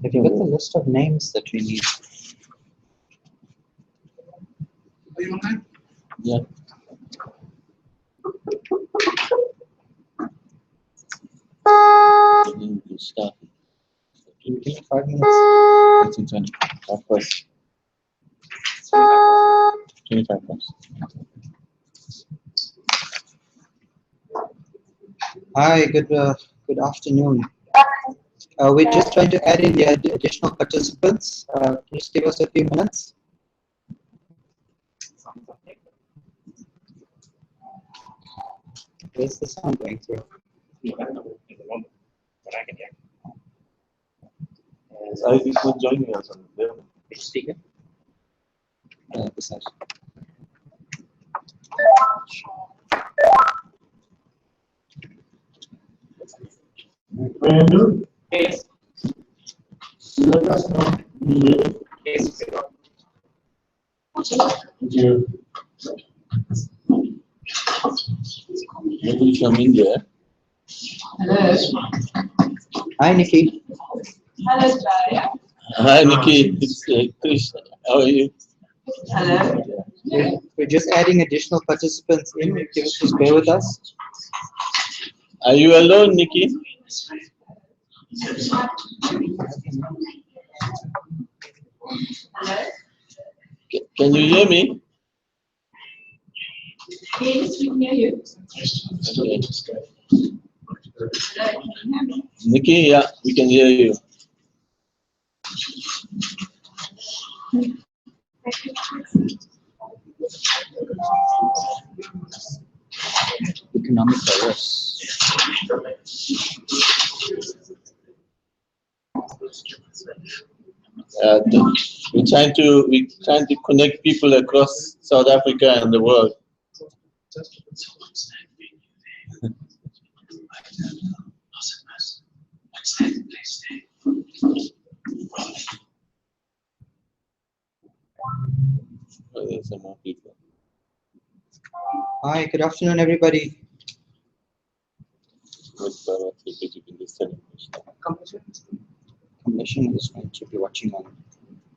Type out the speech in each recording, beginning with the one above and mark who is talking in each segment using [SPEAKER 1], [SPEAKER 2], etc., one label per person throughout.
[SPEAKER 1] Have you got the list of names that we need?
[SPEAKER 2] Are you online?
[SPEAKER 1] Yeah. Start. Give me 5 minutes. 20. Of course. 25 minutes. Hi, good afternoon. We're just trying to add in the additional participants. Just give us a few minutes. Where's the sound going through?
[SPEAKER 3] I think not joining us on there.
[SPEAKER 1] Which speaker? This side.
[SPEAKER 3] Brandon?
[SPEAKER 2] Yes.
[SPEAKER 3] Let us know.
[SPEAKER 2] Yes.
[SPEAKER 3] Thank you.
[SPEAKER 1] Maybe from India.
[SPEAKER 2] Hello.
[SPEAKER 1] Hi, Nikki.
[SPEAKER 2] Hello, Claudia.
[SPEAKER 1] Hi, Nikki. It's Chris. How are you?
[SPEAKER 2] Hello.
[SPEAKER 1] We're just adding additional participants in. If you just bear with us.
[SPEAKER 4] Are you alone, Nikki?
[SPEAKER 2] Hello.
[SPEAKER 4] Can you hear me?
[SPEAKER 2] Yes, we can hear you.
[SPEAKER 4] Okay.
[SPEAKER 2] Hello, can you hear me?
[SPEAKER 4] Nikki, yeah, we can hear you.
[SPEAKER 1] Economic virus.
[SPEAKER 4] We're trying to connect people across South Africa and the world. Oh, there's some more people.
[SPEAKER 1] Hi, good afternoon, everybody. Commission is going to be watching on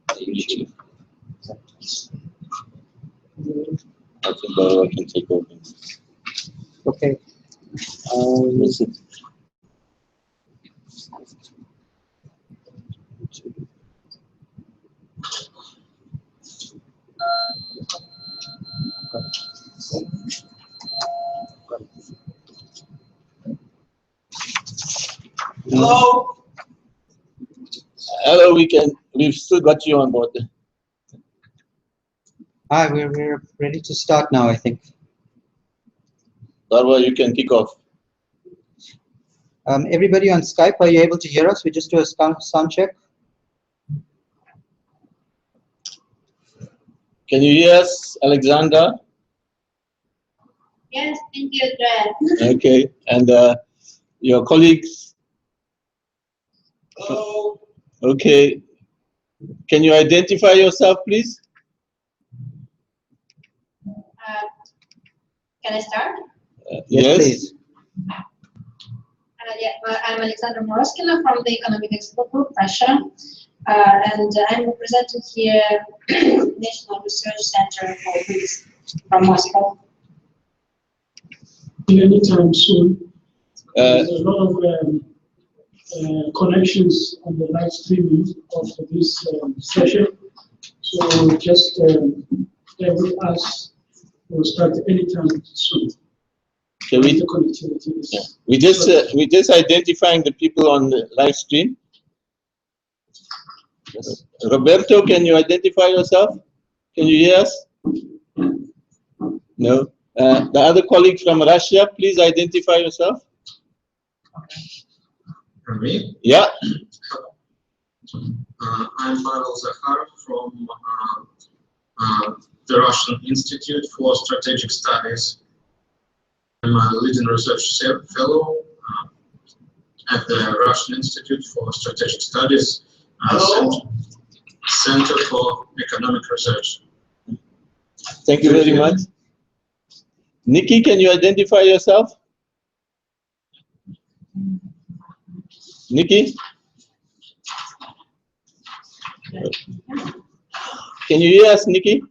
[SPEAKER 1] the YouTube.
[SPEAKER 4] I think I can take over.
[SPEAKER 1] Okay.
[SPEAKER 4] Is it?
[SPEAKER 2] Hello.
[SPEAKER 4] Hello, we've still got you on board.
[SPEAKER 1] Hi, we're ready to start now, I think.
[SPEAKER 4] Darwa, you can kick off.
[SPEAKER 1] Everybody on Skype, are you able to hear us? We just do a sound check.
[SPEAKER 4] Can you hear us, Alexander?
[SPEAKER 2] Yes, thank you, Dred.
[SPEAKER 4] Okay, and your colleagues?
[SPEAKER 2] Hello.
[SPEAKER 4] Okay. Can you identify yourself, please?
[SPEAKER 2] Can I start?
[SPEAKER 1] Yes, please.
[SPEAKER 2] I'm Alexandra Moroskina from the Economic Expert Group, Russia. And I'm representing here National Research Center for BRICS from Moscow.
[SPEAKER 5] Anytime soon. There's a lot of connections on the live streaming of this session. So just bear with us. We'll start anytime soon.
[SPEAKER 4] Can we,
[SPEAKER 5] the connectivity is
[SPEAKER 4] yeah. We just identifying the people on the live stream. Yes. Roberto, can you identify yourself? Can you hear us? No. The other colleague from Russia, please identify yourself.
[SPEAKER 6] From me?
[SPEAKER 4] Yeah.
[SPEAKER 6] I'm Pavel Zakharov from the Russian Institute for Strategic Studies. I'm a leading research fellow at the Russian Institute for Strategic Studies, Center for Economic Research.
[SPEAKER 4] Thank you very much. Nikki, can you identify yourself? Nikki? Can you hear us, Nikki?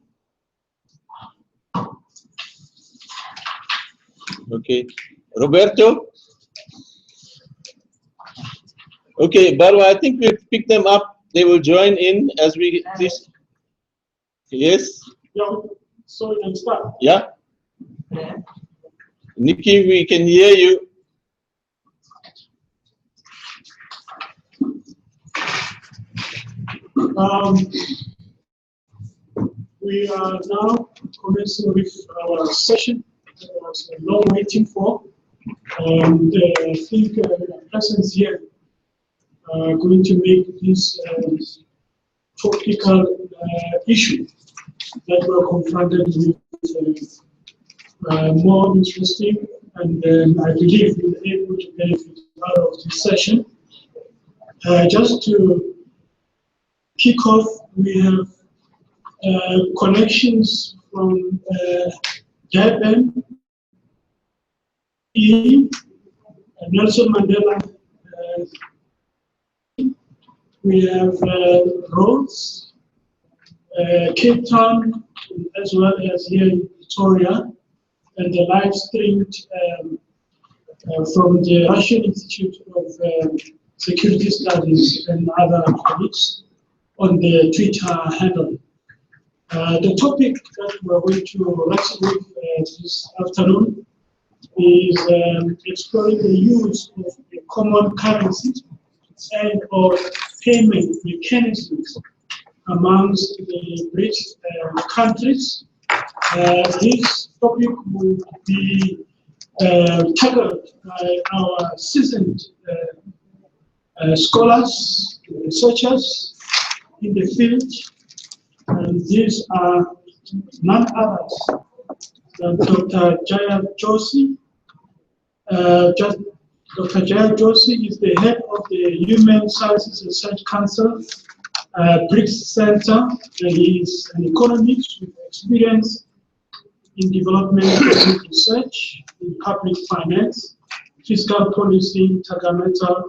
[SPEAKER 4] Okay. Roberto? Okay, Barwa, I think we've picked them up. They will join in as we this. Yes?
[SPEAKER 5] Yeah, so we can start.
[SPEAKER 4] Yeah? Nikki, we can hear you.
[SPEAKER 5] We are now commencing with our session that was long waiting for. And I think the persons here are going to make this topical issue that we're confronted with more interesting, and I believe we'll be able to benefit out of this session. Just to kick off, we have connections from Durban, Nelson Mandela. We have Rhodes, Cape Town, as well as here in Victoria, and the live streamed from the Russian Institute of Security Studies and other colleagues on the Twitter handle. The topic that we're going to wrestle with this afternoon is exploring the use of a common currency and or payment mechanisms amongst the BRICS countries. This topic will be tackled by our seasoned scholars, researchers in the field, and these are none others than Dr. Jaya Joshi. Dr. Jaya Joshi is the head of the Human Sciences Research Council, BRICS Center, and he is an economist with experience in development research, in public finance, fiscal policy, intergovernmental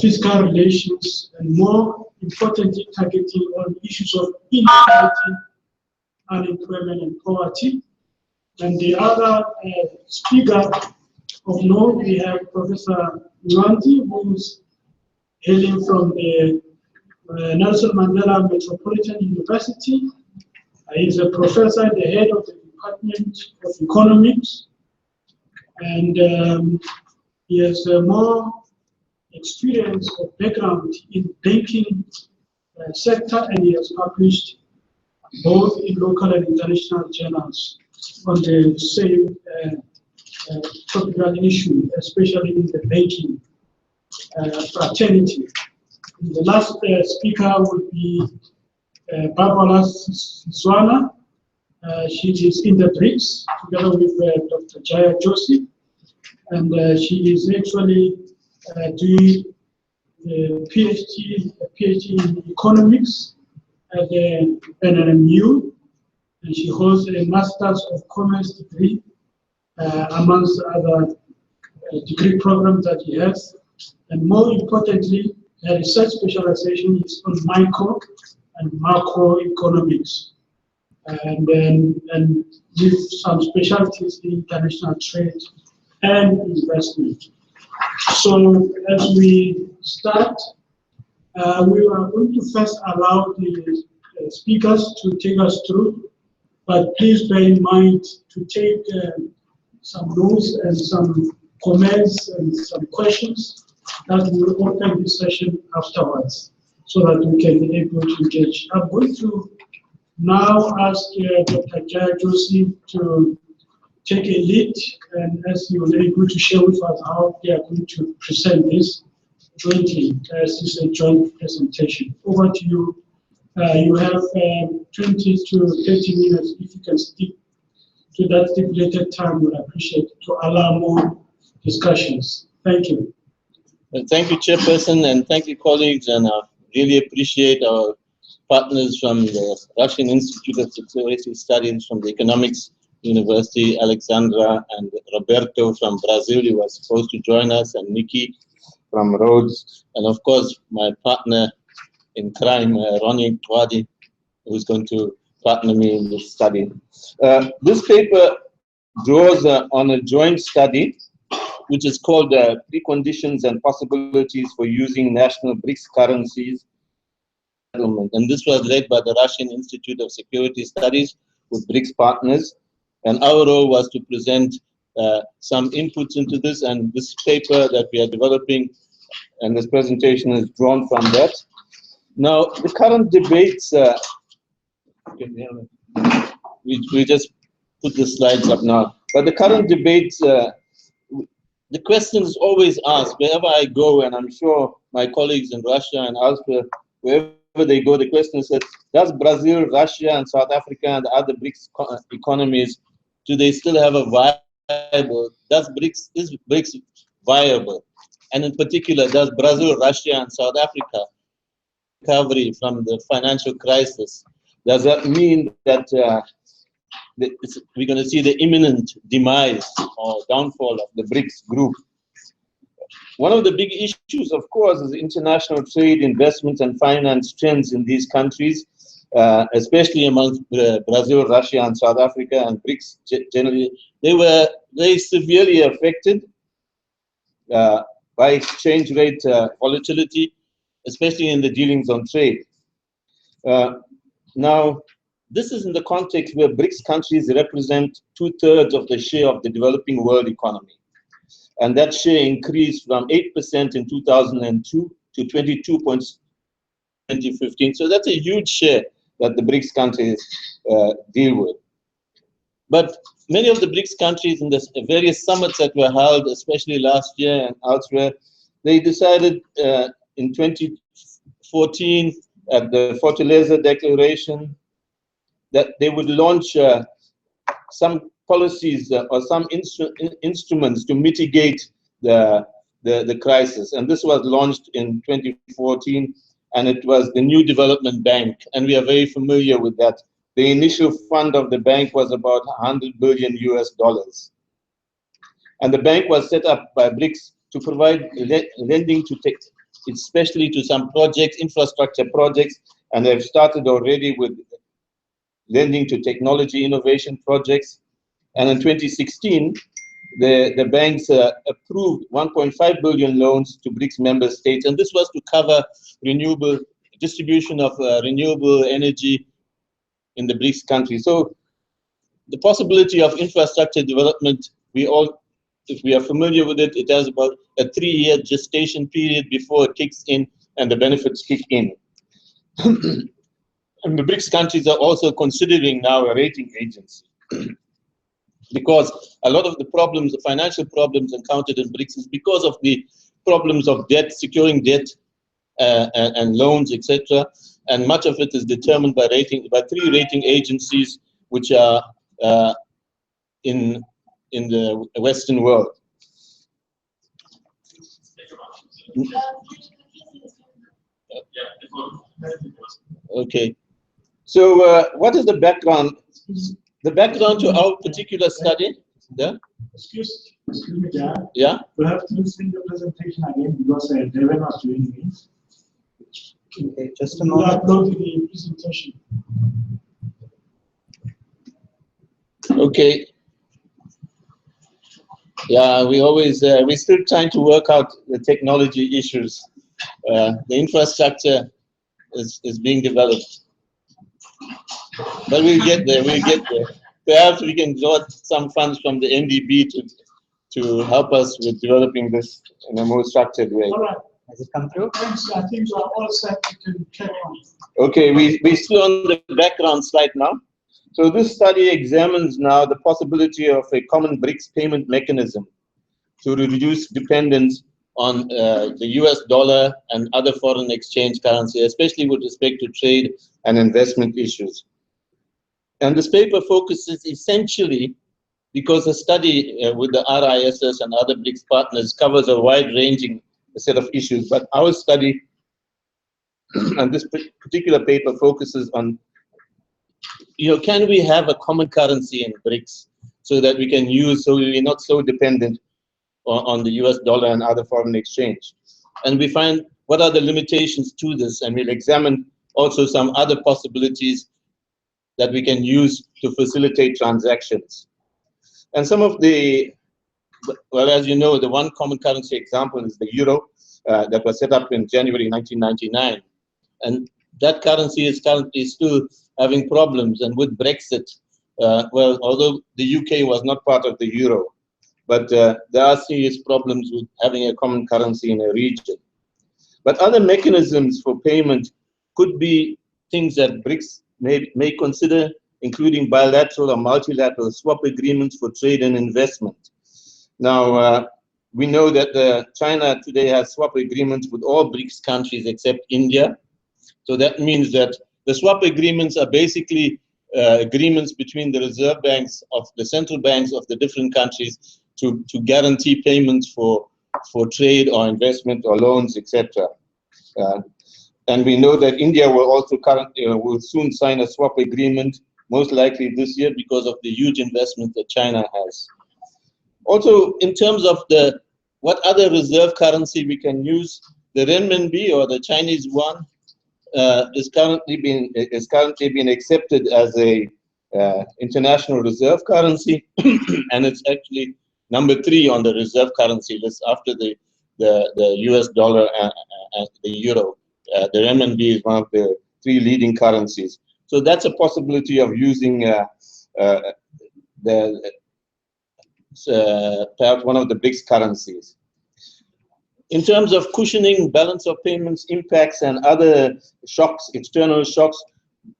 [SPEAKER 5] fiscal relations, and more importantly, targeting on issues of inequality, unemployment, and poverty. And the other speaker of note, we have Professor Nwanti, who is hailing from the Nelson Mandela Metropolitan University. He is a professor at the head of the Department of Economics, and he has more experience or background in banking sector, and he has published both in local and international journals on the same topical issue, especially in the banking fraternity. And the last speaker will be Barbara Siswana. She is in the BRICS together with Dr. Jaya Joshi, and she is actually doing the PhD in economics at the NNMU, and she holds a Masters of Commerce degree, amongst other degree programs that he has. And more importantly, her research specialization is on micro and macroeconomics, and with some specialties in international trade and investment. So as we start, we are going to first allow the speakers to take us through, but please bear in mind to take some notes and some comments and some questions that we will open this session afterwards, so that we can be able to engage. I'm going to now ask Dr. Jaya Joshi to take a lead, and as he was able to share with us how they are going to present this jointly, as this is a joint presentation. Over to you. You have 20 to 30 minutes. If you can stick to that stipulated time, we'd appreciate it to allow more discussions. Thank you.
[SPEAKER 4] Well, thank you, Chairperson, and thank you, colleagues, and I really appreciate our partners from the Russian Institute of Security Studies, from the Economics University, Alexandra and Roberto from Brazil, who was supposed to join us, and Nikki from Rhodes, and of course my partner in crime, Ronnie Twadi, who's going to partner me in this study. This paper draws on a joint study which is called Preconditions and Possibilities for Using National BRICS Currencies. And this was led by the Russian Institute of Security Studies with BRICS partners. And our role was to present some inputs into this, and this paper that we are developing and this presentation is drawn from that. Now, the current debates, we just put the slides up now, but the current debates, the question is always asked wherever I go, and I'm sure my colleagues in Russia and elsewhere, wherever they go, the question is, does Brazil, Russia, and South Africa and the other BRICS economies, do they still have a viable, is BRICS viable? And in particular, does Brazil, Russia, and South Africa recovery from the financial crisis, does that mean that we're going to see the imminent demise or downfall of the BRICS group? One of the big issues, of course, is international trade, investment, and finance trends in these countries, especially among Brazil, Russia, and South Africa, and BRICS generally. They were very severely affected by exchange rate volatility, especially in the dealings on trade. Now, this is in the context where BRICS countries represent 2/3 of the share of the developing world economy. And that share increased from 8% in 2002 to 22% in 2015. So that's a huge share that the BRICS countries deal with. But many of the BRICS countries in the various summits that were held, especially last year and elsewhere, they decided in 2014 at the Fortaleza Declaration that they would launch some policies or some instruments to mitigate the crisis. And this was launched in 2014, and it was the New Development Bank, and we are very familiar with that. The initial fund of the bank was about $100 billion US. And the bank was set up by BRICS to provide lending to especially to some projects, infrastructure projects, and they've started already with lending to technology innovation projects. And in 2016, the banks approved 1.5 billion loans to BRICS member states, and this was to cover distribution of renewable energy in the BRICS countries. So the possibility of infrastructure development, if we are familiar with it, it has about a 3-year gestation period before it kicks in and the benefits kick in. And the BRICS countries are also considering now a rating agency because a lot of the problems, the financial problems encountered in BRICS is because of the problems of debt, securing debt and loans, etc. And much of it is determined by 3 rating agencies, which are in the Western world. Okay. So what is the background? The background to our particular study? Yeah?
[SPEAKER 5] Excuse me, Jan.
[SPEAKER 4] Yeah?
[SPEAKER 5] We have to listen to the presentation again because they were not doing it.
[SPEAKER 1] Okay, just a
[SPEAKER 5] We
[SPEAKER 1] moment.
[SPEAKER 5] uploaded the presentation.
[SPEAKER 4] Okay. Yeah, we're still trying to work out the technology issues. The infrastructure is being developed. But we'll get there, Perhaps we can draw some funds from the NDB to help us with developing this in a more structured way.
[SPEAKER 5] All right.
[SPEAKER 1] Has it come through?
[SPEAKER 5] Thanks. I think we are all set. You can carry on.
[SPEAKER 4] Okay, we're still on the background slide now. So this study examines now the possibility of a common BRICS payment mechanism to reduce dependence on the US dollar and other foreign exchange currency, especially with respect to trade and investment issues. And this paper focuses essentially, because the study with the RISS and other BRICS partners covers a wide-ranging set of issues, but our study and this particular paper focuses on, can we have a common currency in BRICS? so that we can use, so we're not so dependent on the US dollar and other foreign exchange. And we find what are the limitations to this, and we'll examine also some other possibilities that we can use to facilitate transactions. And some of the, well, as you know, the one common currency example is the euro that was set up in January 1999. And that currency is currently still having problems. And with Brexit, well, although the UK was not part of the euro, but there are serious problems with having a common currency in a region. But other mechanisms for payment could be things that BRICS may consider, including bilateral or multilateral swap agreements for trade and investment. Now, we know that China today has swap agreements with all BRICS countries except India. So that means that the swap agreements are basically agreements between the reserve banks of the central banks of the different countries to guarantee payments for trade or investment or loans, etc. And we know that India will also will soon sign a swap agreement, most likely this year, because of the huge investment that China has. Also, in terms of what other reserve currency we can use, the renminbi or the Chinese yuan is currently being accepted as a international reserve currency, and it's actually number 3 on the reserve currency list after the US dollar and the euro. The renminbi is one of the 3 leading currencies. So that's a possibility of using perhaps one of the BRICS currencies. In terms of cushioning balance of payments impacts and other shocks, external shocks,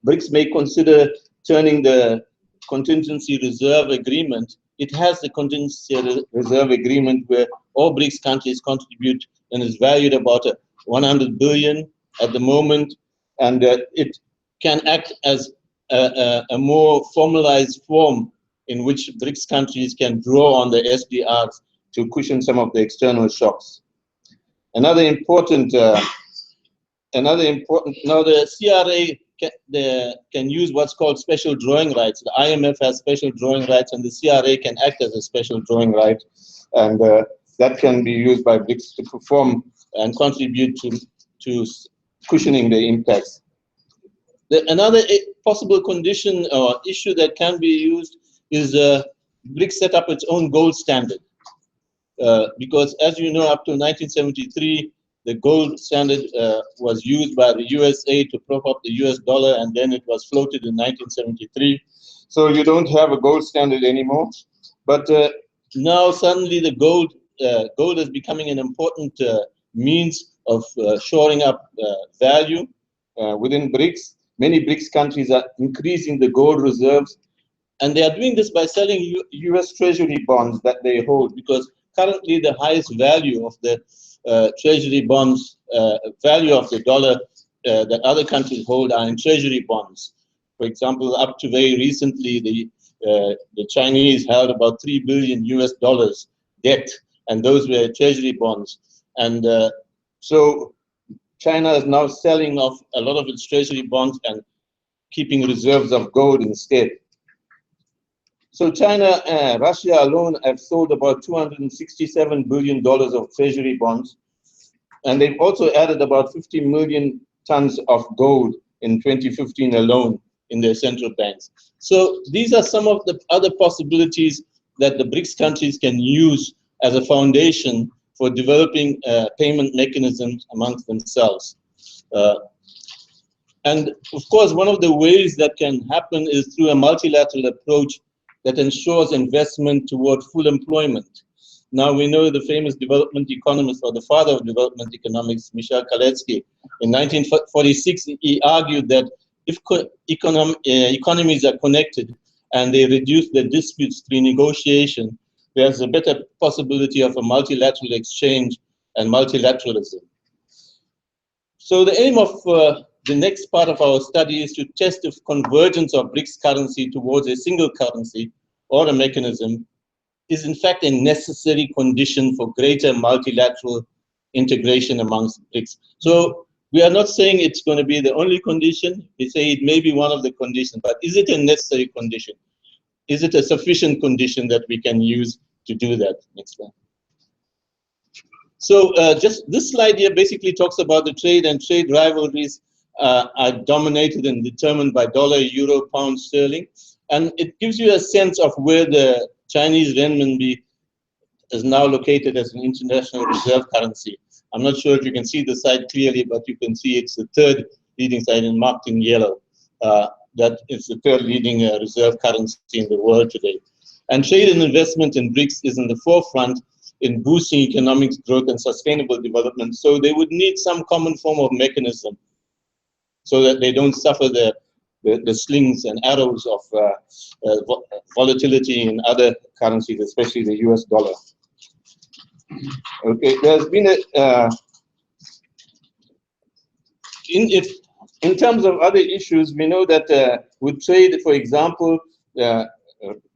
[SPEAKER 4] BRICS may consider turning the contingency reserve agreement. It has the contingency reserve agreement where all BRICS countries contribute and is valued about 100 billion at the moment, and it can act as a more formalized form in which BRICS countries can draw on the SDRs to cushion some of the external shocks. Another important, now the CRA can use what's called special drawing rights. The IMF has special drawing rights, and the CRA can act as a special drawing right, and that can be used by BRICS to perform and contribute to cushioning the impacts. Another possible condition or issue that can be used is BRICS set up its own gold standard. Because as you know, up to 1973, the gold standard was used by the USA to prop up the US dollar, and then it was floated in 1973. So you don't have a gold standard anymore. But now suddenly the gold is becoming an important means of shoring up value within BRICS. Many BRICS countries are increasing the gold reserves, and they are doing this by selling US Treasury bonds that they hold, because currently the highest value of the Treasury bonds, value of the dollar that other countries hold are in Treasury bonds. For example, up to very recently, the Chinese held about $3 billion US debt, and those were Treasury bonds. And so China is now selling off a lot of its Treasury bonds and keeping reserves of gold instead. So China and Russia alone have sold about $267 billion of Treasury bonds, and they've also added about 50 million tons of gold in 2015 alone in their central banks. So these are some of the other possibilities that the BRICS countries can use as a foundation for developing payment mechanisms amongst themselves. And of course, one of the ways that can happen is through a multilateral approach that ensures investment toward full employment. Now we know the famous development economist, or the father of development economics, Michel Kalecki. In 1946, he argued that if economies are connected and they reduce their disputes through negotiation, there's a better possibility of a multilateral exchange and multilateralism. So the aim of the next part of our study is to test if convergence of BRICS currency towards a single currency or a mechanism is in fact a necessary condition for greater multilateral integration amongst BRICS. So we are not saying it's going to be the only condition. We say it may be one of the conditions, but is it a necessary condition? is it a sufficient condition that we can use to do that? Next slide. So just this slide here basically talks about the trade, and trade rivalries are dominated and determined by dollar, euro, pound, sterling. And it gives you a sense of where the Chinese renminbi is now located as an international reserve currency. I'm not sure if you can see the side clearly, but you can see it's the third leading side and marked in yellow. That is the third leading reserve currency in the world today. And trade and investment in BRICS is in the forefront in boosting economic growth and sustainable development. So they would need some common form of mechanism so that they don't suffer the slings and arrows of volatility in other currencies, especially the US dollar. Okay, there's been a, in terms of other issues, we know that with trade, for example, the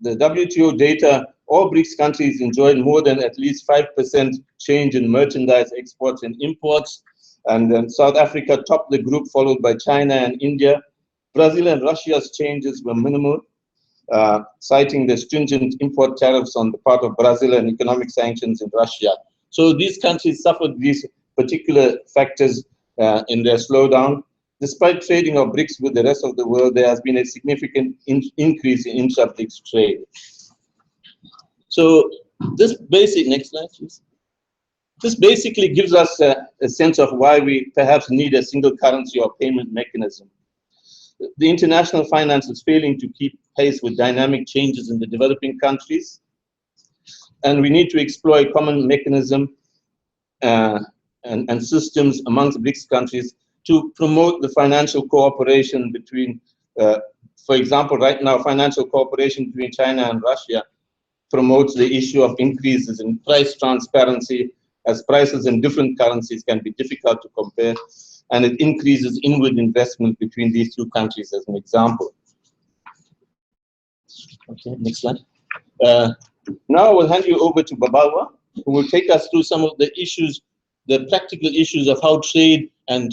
[SPEAKER 4] WTO data, all BRICS countries enjoyed more than at least 5% change in merchandise exports and imports. And then South Africa topped the group, followed by China and India. Brazil and Russia's changes were minimal, citing the stringent import tariffs on the part of Brazil and economic sanctions in Russia. So these countries suffered these particular factors in their slowdown. Despite trading of BRICS with the rest of the world, there has been a significant increase in intra-BRICS trade. So this basic, next slide please. This basically gives us a sense of why we perhaps need a single currency or payment mechanism. The international finance is failing to keep pace with dynamic changes in the developing countries, and we need to explore a common mechanism and systems amongst BRICS countries to promote the financial cooperation between, for example, right now, financial cooperation between China and Russia promotes the issue of increases in price transparency, as prices in different currencies can be difficult to compare, and it increases inward investment between these two countries, as an example. Okay, next slide. Now I will hand you over to Babalwa, who will take us through some of the issues, the practical issues of how trade and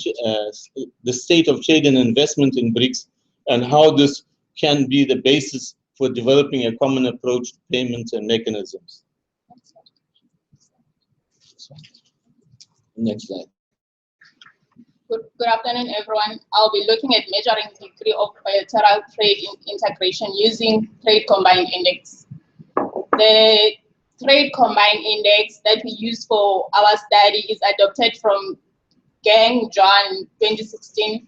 [SPEAKER 4] the state of trade and investment in BRICS, and how this can be the basis for developing a common approach to payments and mechanisms. Next slide.
[SPEAKER 7] Good afternoon, everyone. I'll be looking at measuring the degree of bilateral trade integration using Trade Combined Index. The Trade Combined Index that we use for our study is adopted from Gang John 2016.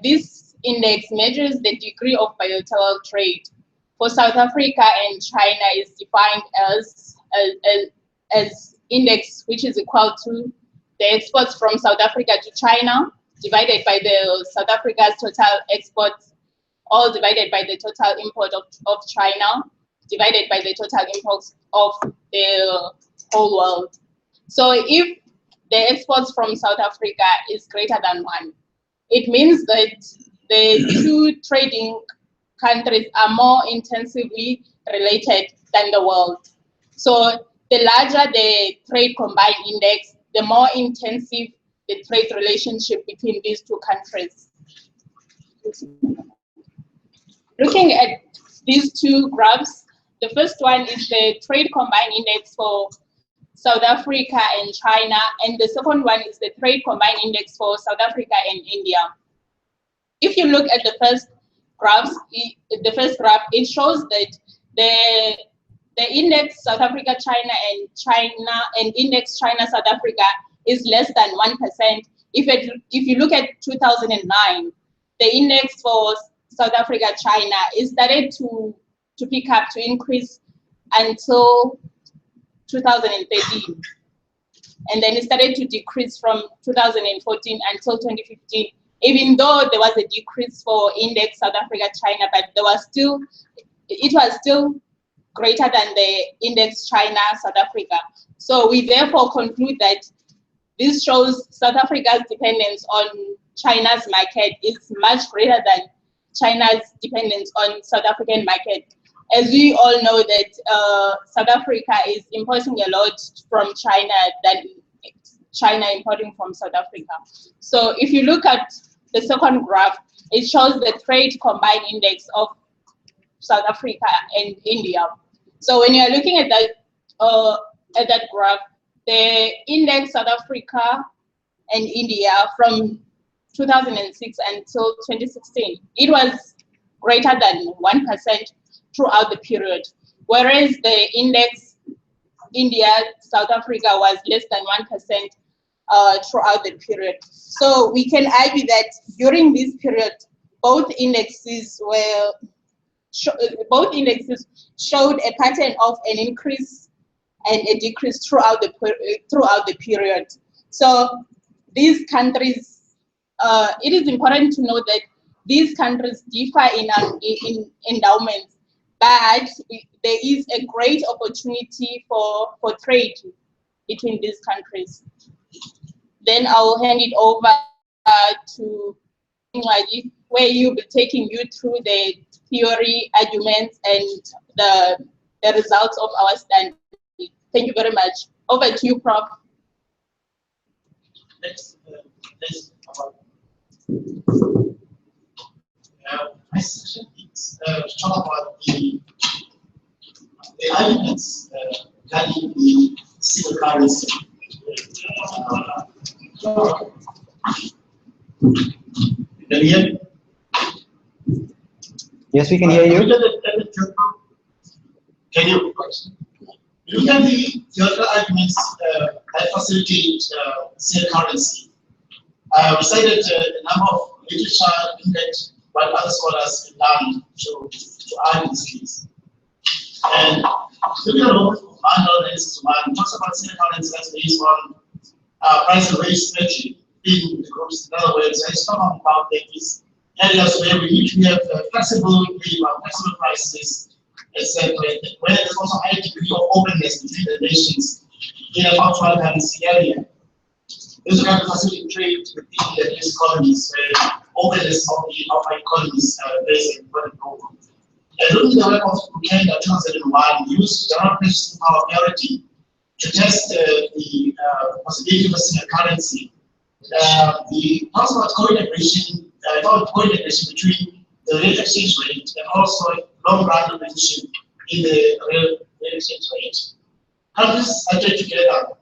[SPEAKER 7] This index measures the degree of bilateral trade. For South Africa and China is defined as index, which is equal to the exports from South Africa to China divided by the South Africa's total exports, all divided by the total import of China divided by the total imports of the whole world. So if the exports from South Africa is greater than 1, it means that the two trading countries are more intensively related than the world. So the larger the Trade Combined Index, the more intensive the trade relationship between these two countries. Looking at these two graphs, the first one is the Trade Combined Index for South Africa and China, and the second one is the Trade Combined Index for South Africa and India. If you look at the first graph, it shows that the index South Africa, China, and index China, South Africa is less than 1%. If you look at 2009, the index for South Africa, China is started to pick up, to increase until 2013. And then it started to decrease from 2014 until 2015. Even though there was a decrease for index South Africa, China, but it was still greater than the index China, South Africa. So we therefore conclude that this shows South Africa's dependence on China's market is much greater than China's dependence on South African market. As we all know that South Africa is importing a lot from China than China importing from South Africa. So if you look at the second graph, it shows the Trade Combined Index of South Africa and India. So when you are looking at that graph, the index South Africa and India from 2006 until 2016, it was greater than 1% throughout the period, whereas the index India, South Africa was less than 1% throughout the period. So we can argue that during this period, both indexes showed a pattern of an increase and a decrease throughout the period. So these countries, it is important to note that these countries differ in endowments, but there is a great opportunity for trade between these countries. Then I'll hand it over to Ngadi, where you'll be taking you through the theory, arguments, and the results of our study. Thank you very much. Over to you, Prof.
[SPEAKER 8] Next my section is to talk about the arguments regarding the single currency.
[SPEAKER 1] Yes, we can hear you.
[SPEAKER 8] Can you? Look at the theoretical arguments that facilitate single currency. We cited a number of literature looking at what other scholars have done to argue this case. And looking at what Mandel talks about single currency as based on price and wage symmetry in the groups. In other words, I talk about these areas where we need to have flexible labor, flexible prices, etc. Where there's also a high degree of openness between the nations in a functional currency area. This kind of facilitate trade within these economies, openness of our economies plays an important role. And looking at the work of Uganda 2001, used general purchasing power parity to test the possibility of a single currency. The talks about co-integration between the real exchange rate and also long-run position in the real exchange rate. Countries are tied together.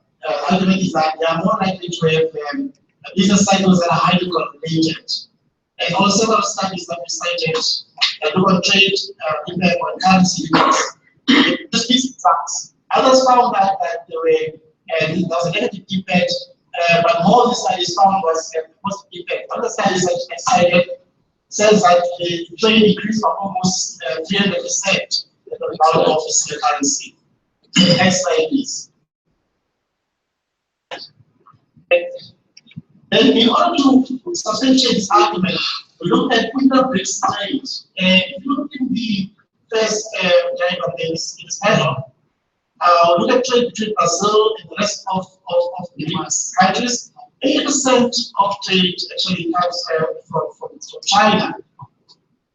[SPEAKER 8] Argument is that they are more likely to have business cycles that are highly correlated. And also several studies that we cited that look on trade impact on currency units. Just these facts. Others found that there was a negative impact, but more of the studies found was a positive impact. Other studies that I cited says that the trade increased by almost 300% the value of physical currency. So the next slide, please. Then, in order to substantiate this argument, we looked at inter-BRICS trade. And if you look in the first diagram in this panel, look at trade between Brazil and the rest of the BRICS countries. 80% of trade actually comes from China.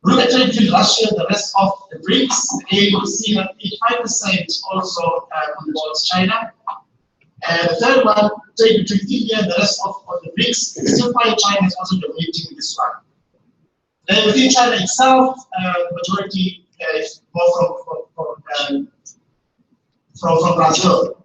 [SPEAKER 8] Look at trade between Russia and the rest of the BRICS. Again, you see that 85% also involves China. And the third one, trade between India and the rest of the BRICS, still find China is also dominating this one. Then within China itself, the majority is more from Brazil.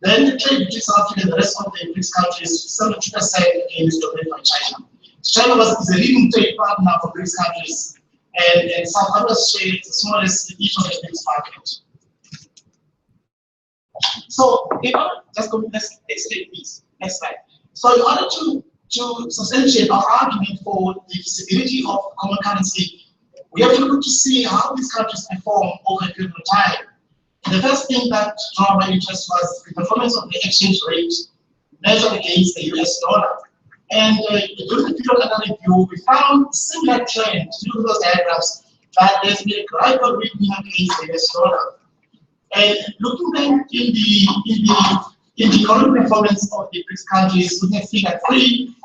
[SPEAKER 8] Then the trade between South Africa and the rest of the BRICS countries, 72% again is dominated by China. China is a leading trade partner for BRICS countries, and South Africa's share is the smallest in each of the BRICS markets. So, in order, just go to next slide, please. Next slide. So, in order to substantiate our argument for the feasibility of common currency, we have to look to see how these countries perform over a period of time. And the first thing that drew my interest was the performance of the exchange rate measured against the US dollar. And during the period under review, we found a similar trend through those diagrams that there's been a gradual weakening against the US dollar. And looking then in the economic performance of the BRICS countries, we can see that we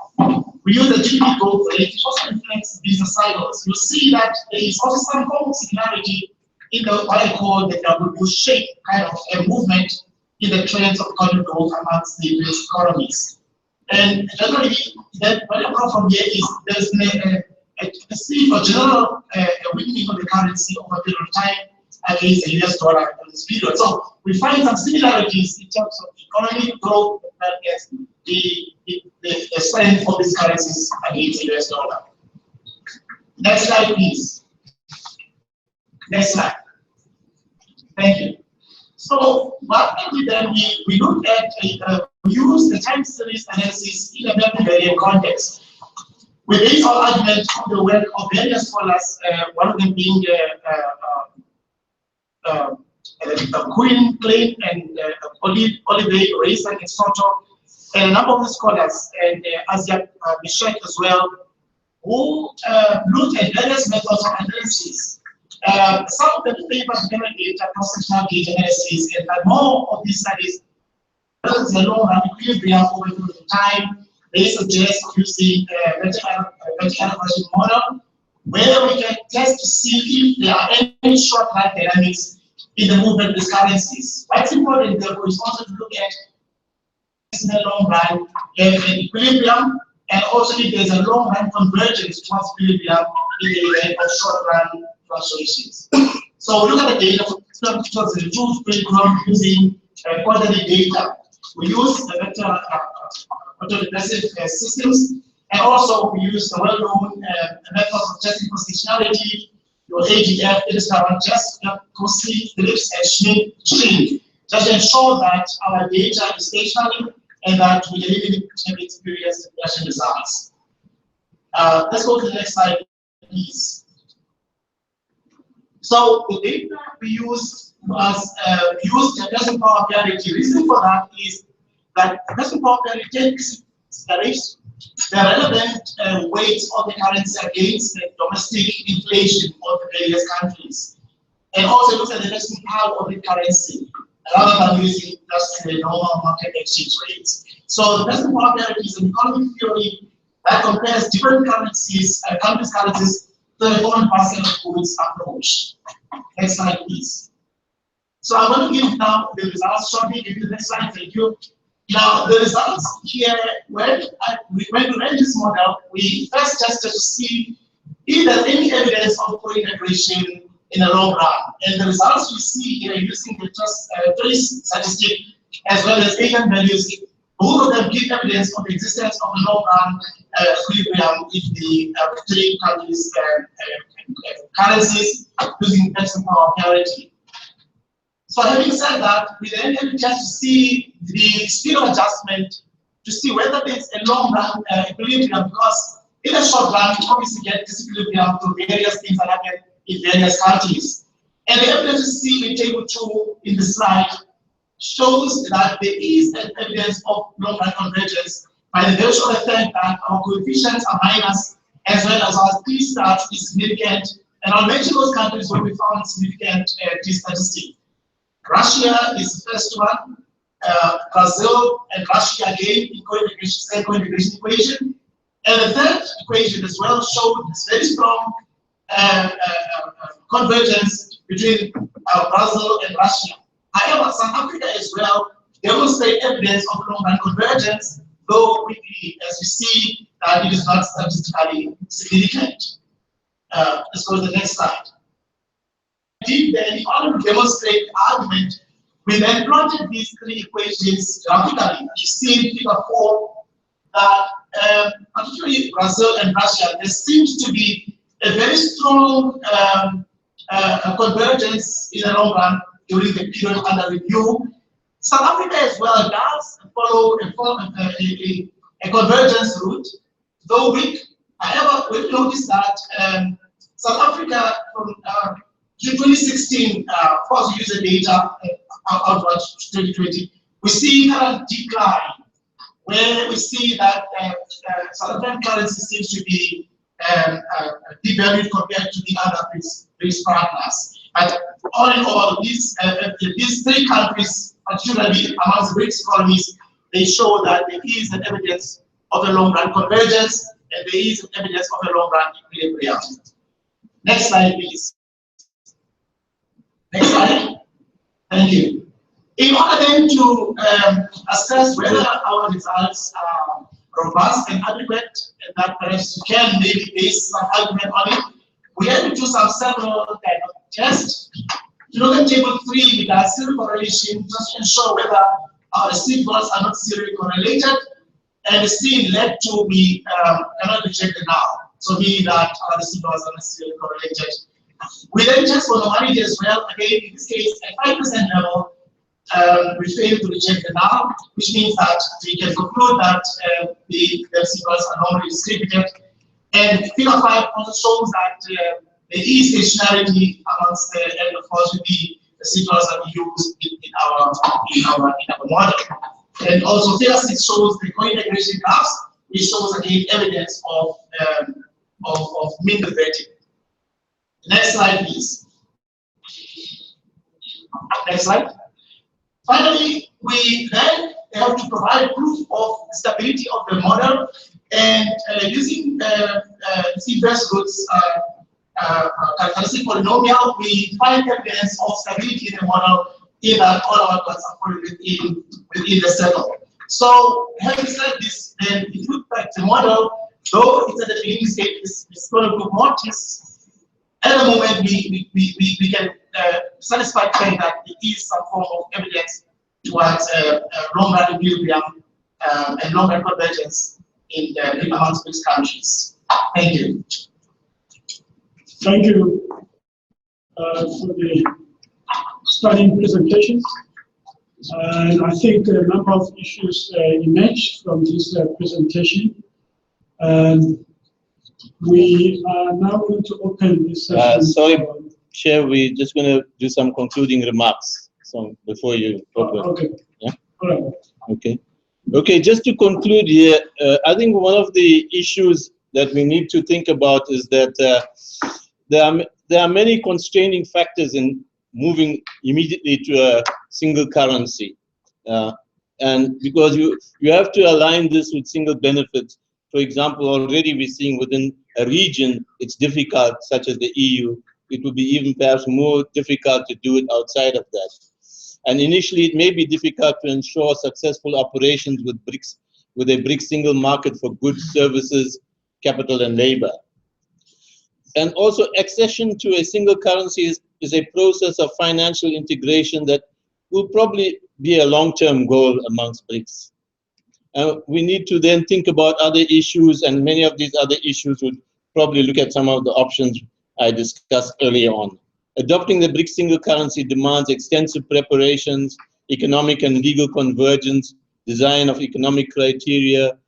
[SPEAKER 8] use the GDP growth rate, which also reflects business cycles. You'll see that there is also some form of similarity in what I call the W shape kind of a movement in the trends of economic growth amongst the BRICS economies. And generally, what I come from here is there's been see for general weakening of the currency over a period of time against the US dollar in this period. So we find some similarities in terms of economic growth against the strength of these currencies against the US dollar. Next slide, please. Next slide. Thank you. So what we did then, we looked at, we used the time series analysis in a variant context. We based our argument on the work of various scholars, one of them being Quinn, Klein, and Olivier, Reis, and Soto, and a number of the scholars, and Asia Michel as well, who looked at various methods of analysis. Some of them favor general data, cross-sectional data analysis, and more of these studies, there's a long-run equilibrium over the time. They suggest using a vertical model, where we can test to see if there are any short-run dynamics in the movement of these currencies. What's important, therefore, is also to look at in the long run an equilibrium, and also if there's a long run convergence towards equilibrium in the event of short run fluctuations. So we look at the data for 2002 curriculum using quarterly data. We use the vector autoregressive systems, and also we use the well-known methods of testing positionality, your AGF, just Kossi, Phillips, and Schmidt, just to ensure that our data is stationary and that we can experience the results. Let's go to the next slide, please. So the data we use was the purchasing power parity. The reason for that is that purchasing power parity takes the relevant weights of the currency against the domestic inflation of the various countries, and also looks at the purchasing power of the currency rather than using just the normal market exchange rates. So the purchasing power parity is an economic theory that compares different currencies, countries' currencies, to a common basket of goods approach. Next slide, please. So I want to give now the results shortly. Give the next slide. Thank you. Now, the results here, when we ran this model, we first tested to see if there's any evidence of co-integration in the long run. And the results we see here using the trace statistic as well as eigenvalues, both of them give evidence of the existence of a long run equilibrium if the three countries' currencies using purchasing power parity. So having said that, we then have to just see the speed of adjustment to see whether there's a long run equilibrium, because in a short run, you obviously get disequilibrium to various things that happen in various countries. And the evidence you see in table 2 in the slide shows that there is an evidence of long run convergence by the virtue of the fact that our coefficients are minus, as well as our T stat is significant. And I'll mention those countries where we found significant T statistic. Russia is the first one, Brazil and Russia again in co-integration equation. And the third equation as well showed this very strong convergence between Brazil and Russia. However, South Africa as well demonstrate evidence of long-run convergence, though quickly as we see that it is not statistically significant. Let's go to the next slide. In order to demonstrate the argument, we then plotted these three equations graphically. You see in figure 4 that particularly Brazil and Russia, there seems to be a very strong convergence in the long run during the period under review. South Africa as well does follow a convergence route, though weak. However, we noticed that South Africa from 2016, of course, we use the data outward to 2020, we see current decline, where we see that South African currency seems to be devalued compared to the other BRICS partners. But all in all, these three countries, particularly amongst the BRICS economies, they show that there is an evidence of a long-run convergence, and there is evidence of a long-run equilibrium. Next slide, please. Next slide. Thank you. In order then to assess whether our results are robust and adequate, and that perhaps you can maybe base some argument on it. We had to do several kind of tests. To look at table 3 with our serial correlation, just to ensure whether our residuals are not serially correlated, and the still led to we cannot reject the now. So meaning that our residuals are not serially correlated. We then test for normality as well. Again, in this case, at 5% level, we fail to reject the now, which means that we can conclude that the residuals are normally distributed. And figure 5 also shows that there is stationarity amongst the and of course with the residuals that we use in our model. And also figure 6 shows the co-integration graphs, which shows again evidence of mean reverting. Next slide, please. Next slide. Finally, we then have to provide proof of stability of the model, and using inverse roots characteristic polynomial, we find evidence of stability in the model in that all our outputs are fully within the circle. So having said this, then it looks like the model, though it's at the beginning stage, is going to do more tests. At the moment, we can satisfy claim that it is some form of evidence towards long-run equilibrium and long-run convergence in amongst these countries. Thank you.
[SPEAKER 5] Thank you for the stunning presentations. And I think a number of issues emerged from this presentation. We are now going to open this session.
[SPEAKER 4] Sorry, Chair, we're just going to do some concluding remarks before you open.
[SPEAKER 5] Okay.
[SPEAKER 4] Yeah?
[SPEAKER 5] All right.
[SPEAKER 4] Okay. Okay, just to conclude here, I think one of the issues that we need to think about is that there are many constraining factors in moving immediately to a single currency. And because you have to align this with single benefits. For example, already we're seeing within a region, it's difficult, such as the EU. It would be even perhaps more difficult to do it outside of that. And initially, it may be difficult to ensure successful operations with BRICS, with a BRICS single market for goods, services, capital, and labor. And also, accession to a single currency is a process of financial integration that will probably be a long-term goal amongst BRICS. We need to then think about other issues, and many of these other issues would probably look at some of the options I discussed earlier on. Adopting the BRICS single currency demands extensive preparations, economic and legal convergence, design of economic criteria,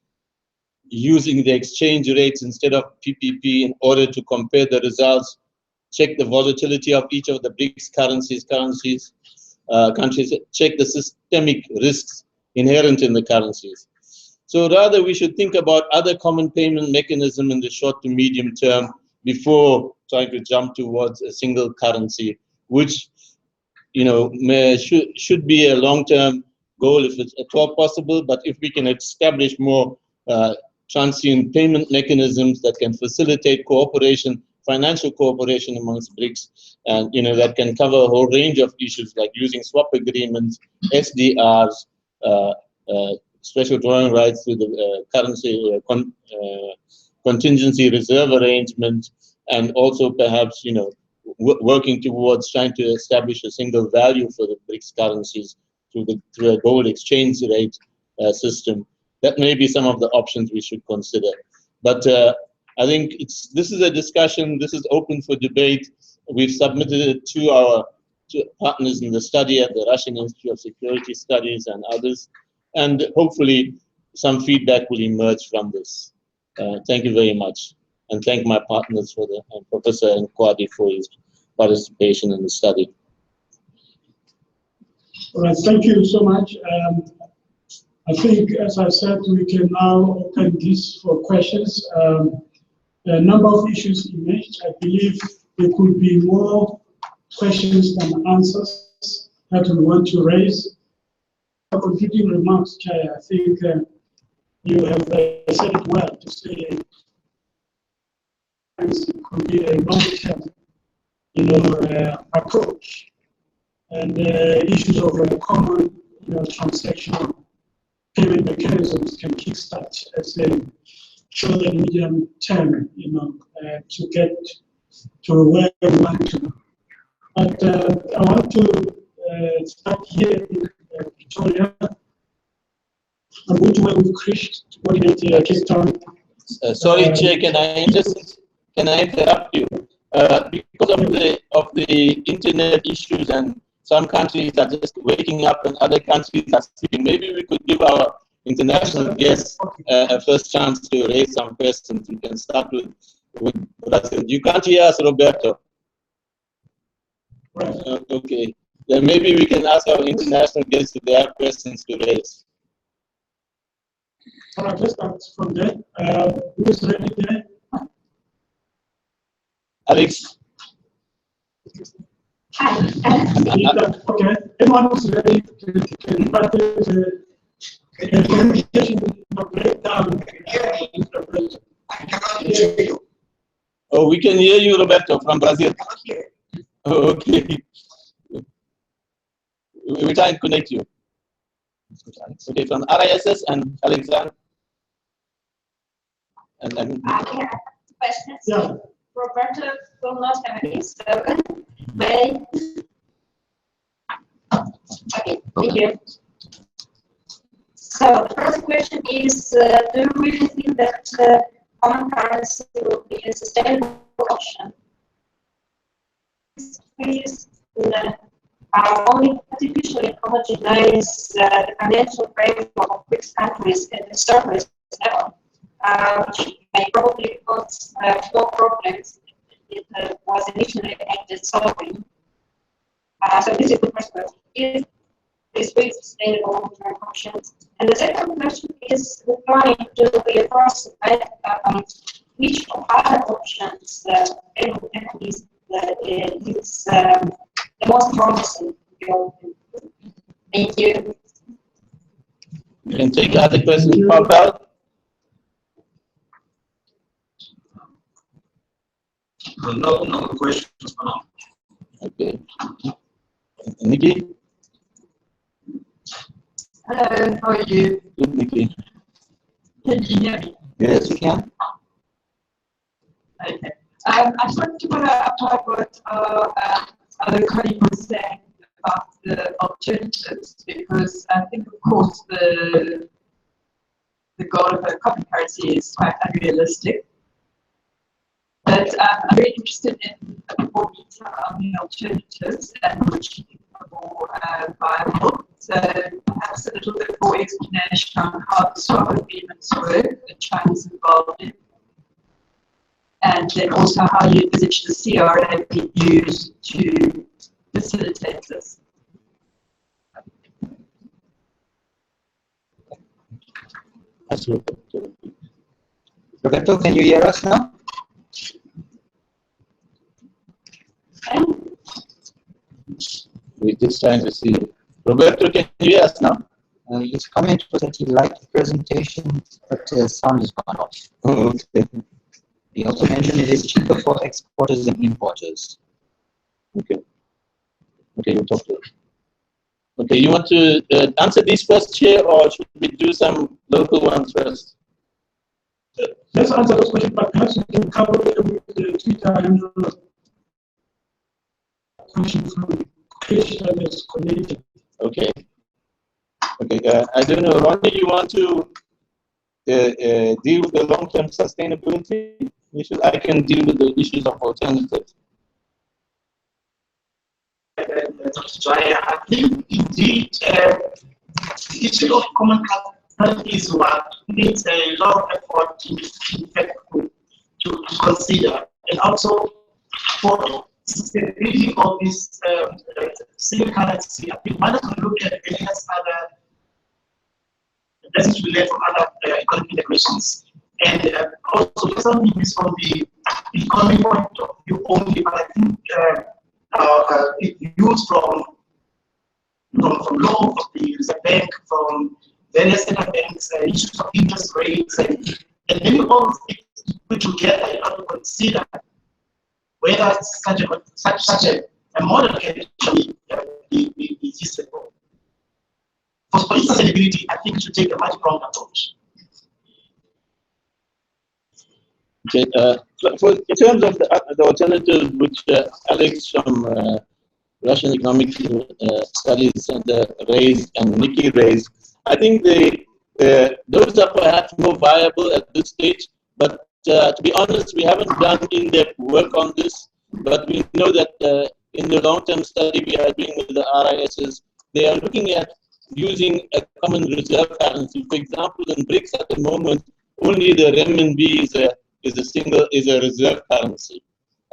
[SPEAKER 4] using the exchange rates instead of PPP in order to compare the results, check the volatility of each of the BRICS countries, check the systemic risks inherent in the currencies. So rather, we should think about other common payment mechanism in the short to medium term before trying to jump towards a single currency, which should be a long-term goal if it's at all possible. But if we can establish more transient payment mechanisms that can facilitate cooperation, financial cooperation amongst BRICS, and that can cover a whole range of issues like using swap agreements, SDRs, special drawing rights to the currency contingency reserve arrangement, and also perhaps working towards trying to establish a single value for the BRICS currencies through a gold exchange rate system. That may be some of the options we should consider. But I think this is a discussion. This is open for debate. We've submitted it to our partners in the study at the Russian Institute of Security Studies and others, and hopefully some feedback will emerge from this. Thank you very much, and thank my partners and Professor Nkwadi for his participation in the study.
[SPEAKER 5] All right, thank you so much. I think, as I said, we can now open this for questions. A number of issues emerged. I believe there could be more questions than answers that we want to raise. Concluding remarks, Chair, I think you have said it well to say it could be a long-term, approach, and issues of a common, transactional payment mechanisms can kickstart as a short and medium term, to get to where we want to. But I want to start here in Victoria. I'm going to work with Chris to coordinate Cape Town.
[SPEAKER 4] Sorry, Chair, can I interrupt you? Because of the internet issues, and some countries are just waking up and other countries are sleeping. Maybe we could give our international guests a first chance to raise some questions. We can start with Brazil. You can't hear us, Roberto.
[SPEAKER 5] Right.
[SPEAKER 4] Okay. Then maybe we can ask our international guests if they have questions to raise.
[SPEAKER 5] All right, let's start from there. Who is ready there?
[SPEAKER 4] Alex?
[SPEAKER 5] Okay, anyone who's ready can practice a communication breakdown.
[SPEAKER 4] Oh, we can hear you, Roberto, from Brazil. Oh, okay. We try and connect you. Okay, from RISS and Alexander. And
[SPEAKER 2] Questions?
[SPEAKER 5] Yeah.
[SPEAKER 2] Roberto will not have any, so may. Okay, thank you. So the first question is, do you really think that common currency will be a sustainable option? Please only artificially homogenize the financial framework of BRICS countries at the surface level, which may probably cause more problems than it was initially aimed at solving. So this is the first question. Is this really sustainable long-term options? And the second question is referring to the first, which of other options is the most promising? Thank you.
[SPEAKER 4] you can take other questions. Pavel?
[SPEAKER 6] No questions for now.
[SPEAKER 4] Okay. Nikki?
[SPEAKER 9] Hello, how are you?
[SPEAKER 4] Good, Nikki.
[SPEAKER 9] Can you hear me?
[SPEAKER 4] Yes, we can.
[SPEAKER 9] Okay. I just wanted to apply what other colleague was saying about the alternatives, because I think, of course, the goal of a common currency is quite unrealistic. But I'm very interested in a bit more detail on the alternatives and which you think are more viable. So perhaps a little bit more explanation on how the swap agreements work that China's involved in. And then also how you envisage the CRA be used to facilitate this.
[SPEAKER 1] Roberto, can you hear us now?
[SPEAKER 4] We're just trying to see. Roberto, can you hear us now?
[SPEAKER 1] His comment was that he liked the presentation, but sound is gone off.
[SPEAKER 4] Oh, okay.
[SPEAKER 1] He also mentioned it is cheaper for exporters than importers.
[SPEAKER 4] Okay. Okay, we'll talk to him. Okay, you want to answer these first, Chair, or should we do some local ones first?
[SPEAKER 5] Let's answer those questions, but perhaps we can cover it with the Twitter and question from Chris that is connected.
[SPEAKER 4] Okay. Okay, I don't know, Ronnie, you want to deal with the long-term sustainability issues? I can deal with the issues of alternatives.
[SPEAKER 8] I think indeed the issue of common currency is what needs a lot of effort to consider, and also for sustainability of this single currency. I think one has to look at various other lessons we learn from other economic integrations, and also something is from the economic point of view only, but I think it views from law, from the Reserve Bank, from various central banks, issues of interest rates, and then all of it put together in order to consider whether such a model can actually be feasible. for sustainability, I think we should take a multi-pronged approach.
[SPEAKER 4] Okay, in terms of the alternatives which Alex from Russian Economic Studies Center raised and Nikki raised, I think those are perhaps more viable at this stage. But to be honest, we haven't done in-depth work on this. But we know that in the long-term study we are doing with the RISs, they are looking at using a common reserve currency. For example, in BRICS at the moment, only the renminbi is a reserve currency,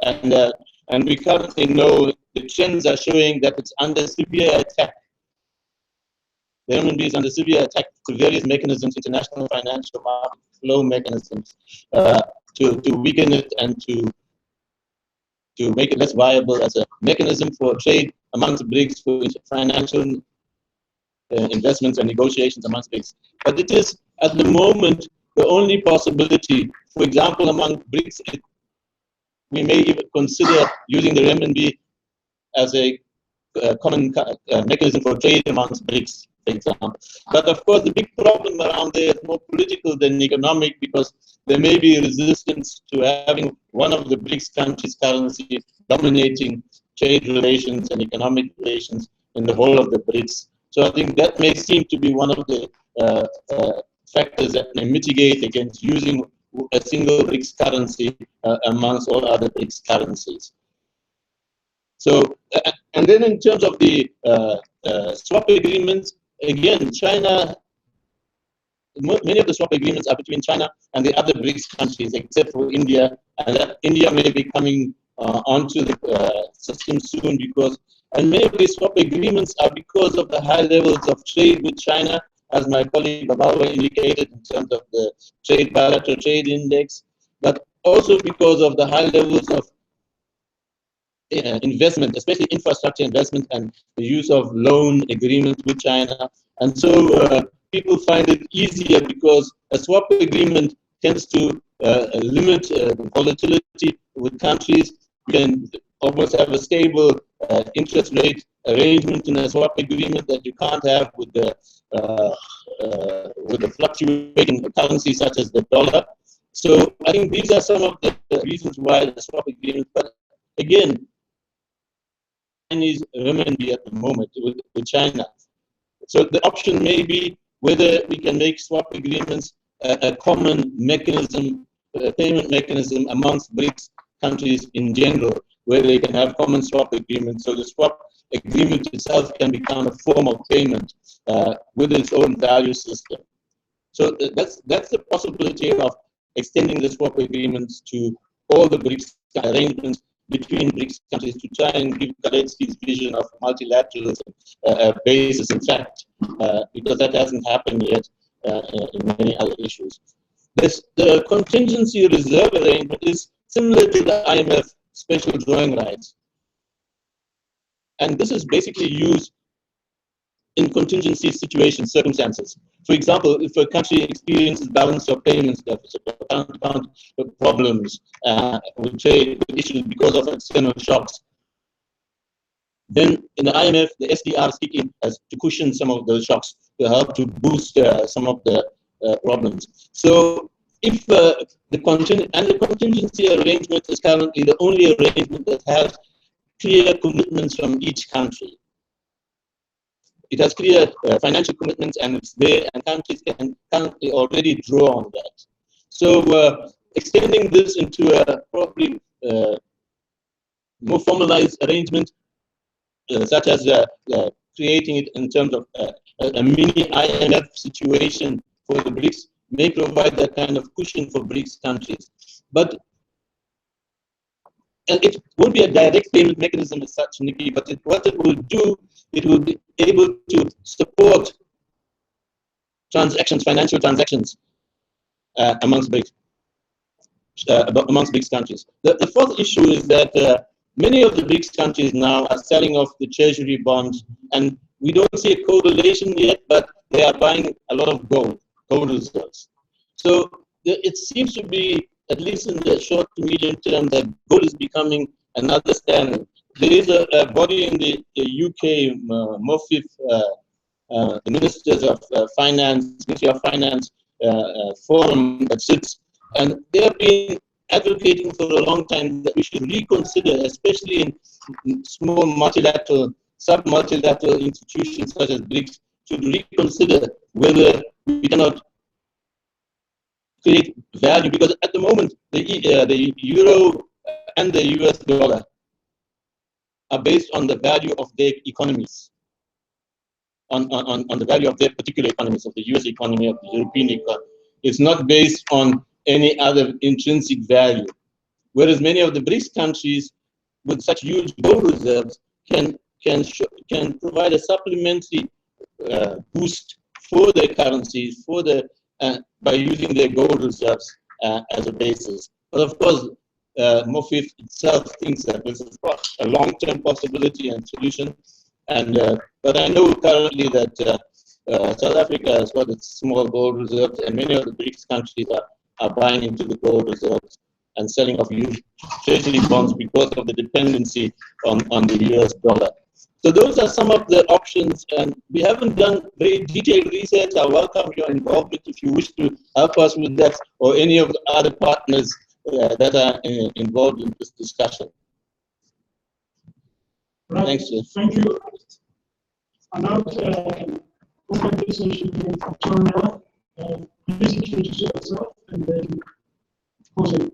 [SPEAKER 4] and we currently know the trends are showing that it's under severe attack. The renminbi is under severe attack through various mechanisms, international financial market flow mechanisms, to weaken it and to make it less viable as a mechanism for trade amongst BRICS, for financial investments and negotiations amongst BRICS. But it is at the moment the only possibility. For example, among BRICS, we may even consider using the renminbi as a common mechanism for trade amongst BRICS, for example. But of course, the big problem around there is more political than economic, because there may be resistance to having one of the BRICS countries' currency dominating trade relations and economic relations in the whole of the BRICS. So I think that may seem to be one of the factors that may mitigate against using a single BRICS currency amongst all other BRICS currencies. So, and then in terms of the swap agreements, again, China, many of the swap agreements are between China and the other BRICS countries, except for India, and that India may be coming onto the system soon, because, and many of these swap agreements are because of the high levels of trade with China, as my colleague Babawa indicated, in terms of the bilateral trade index, but also because of the high levels of investment, especially infrastructure investment, and the use of loan agreements with China. And so people find it easier because a swap agreement tends to limit volatility with countries. You can almost have a stable interest rate arrangement in a swap agreement that you can't have with the fluctuating currency such as the dollar. So I think these are some of the reasons why the swap agreement. But again, Chinese renminbi at the moment with China. So the option may be whether we can make swap agreements a common mechanism, payment mechanism amongst BRICS countries in general, where they can have common swap agreements. So the swap agreement itself can become a form of payment with its own value system. So that's the possibility of extending the swap agreements to all the BRICS arrangements between BRICS countries to try and give Kaletsky's vision of multilateralism a basis, in fact, because that hasn't happened yet in many other issues. The contingency reserve arrangement is similar to the IMF special drawing rights. And this is basically used in contingency situations, circumstances. For example, if a country experiences balance of payments deficit, or account problems with trade issues because of external shocks, then in the IMF, the SDRs kick in as to cushion some of those shocks, to help to boost some of the problems. So if the contingency arrangement is currently the only arrangement that has clear commitments from each country. It has clear financial commitments, and it's there, and countries can currently already draw on that. So extending this into a probably more formalized arrangement, such as creating it in terms of a mini IMF situation for the BRICS, may provide that kind of cushion for BRICS countries. And it won't be a direct payment mechanism as such, Nikki, but what it will do, it will be able to support transactions, financial transactions amongst BRICS countries. The fourth issue is that many of the BRICS countries now are selling off the treasury bonds, and we don't see a correlation yet, but they are buying a lot of gold reserves. So it seems to be, at least in the short to medium term, that gold is becoming another standard. There is a body in the UK, MOFIF, the Ministers of Finance, Ministry of Finance forum that sits, and they have been advocating for a long time that we should reconsider, especially in small multilateral, sub-multilateral institutions such as BRICS, should reconsider whether we cannot create value, because at the moment the euro and the US dollar are based on the value of their economies, on the value of their particular economies, of the US economy, of the European economy. It's not based on any other intrinsic value. Whereas many of the BRICS countries with such huge gold reserves can provide a supplementary boost for their currencies, for the by using their gold reserves as a basis. But of course, MOFIF itself thinks that this is a long-term possibility and solution. And but I know currently that South Africa has got its small gold reserves, and many of the BRICS countries are buying into the gold reserves and selling off huge treasury bonds because of the dependency on the US dollar. So those are some of the options, and we haven't done very detailed research. I welcome your involvement if you wish to help us with that, or any of the other partners that are involved in this discussion.
[SPEAKER 5] Right.
[SPEAKER 4] Thanks, Jeff.
[SPEAKER 5] Thank you. And now, open this session with Victoria. Please introduce yourself and then pose a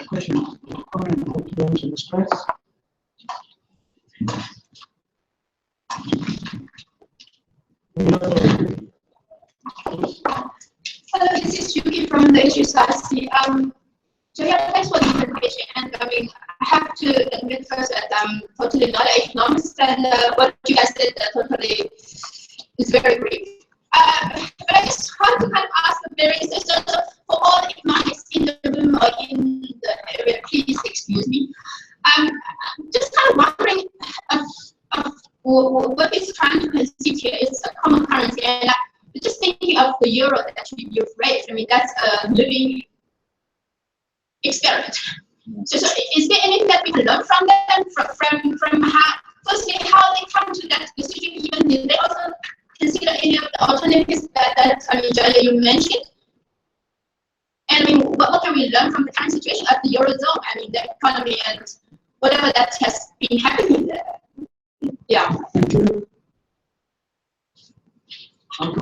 [SPEAKER 5] question or comment that you want to express.
[SPEAKER 10] Hello, this is Yuki from the HSRC. So yeah, thanks for the presentation. And I mean, I have to admit first that I'm totally not an economist, and what you guys said totally is very brief. But I just want to kind of ask the various, so for all the economists in the room or in the area, please excuse me. I'm just kind of wondering what is trying to conceive here is a common currency, and just thinking of the euro that you've raised. I mean, that's a living experiment. So is there anything that we can learn from them, from how, firstly, how they come to that decision? Even did they also consider any of the alternatives that I mean, Jaya, you mentioned? And I mean, what can we learn from the current situation at the eurozone? I mean, the economy and whatever that has been happening there. Yeah.
[SPEAKER 11] I'm